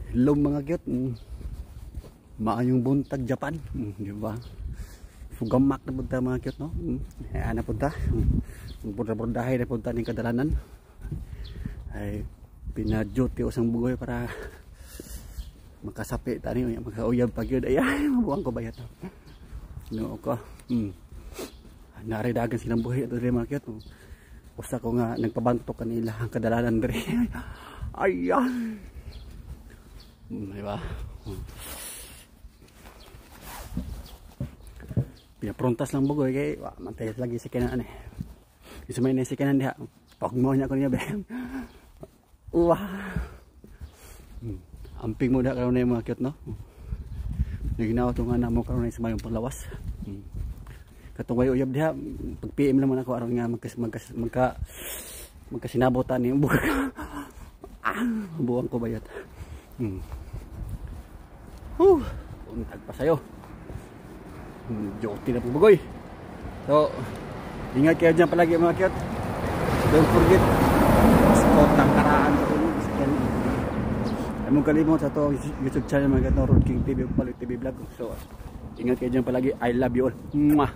Hello mga cute. Maayong buntag Japan. Di ba? Sugamak na punta mga cute, no? Ayan na punta. Punta-puntahay na punta ng kadalanan. Ay pinaduty usang bugoy para makasapi tani o makauyab pag yun. Ay mabuang ko bayat. No ko. Naridagan silang buhay ito rin mga cute. Usa ko nga nagpabantok kanila ang kadalanan diri. Ayan. Diba? Pinaprontas lang bugoy kay mantay lagi si kanan eh. Isa may si kanan diha. Pagmo niya ko niya be. Amping mo da karon na mga cute, no? Naginaw to nga namo karon na sa mayong panglawas. Katong way uyab diha pag PM lang man ako aron nga magkasinabotan ni buka. Buwang ko bayat. Untag pa sayo. Duty na po bugoy. So, ingat kayo dyan palagi mga cute. Don't forget, spot ng karaan. Ay mong kalimot sa to YouTube channel mga cute, Road King TV, Palit TV Vlog. So, ingat kayo dyan palagi. I love you all. Mwah!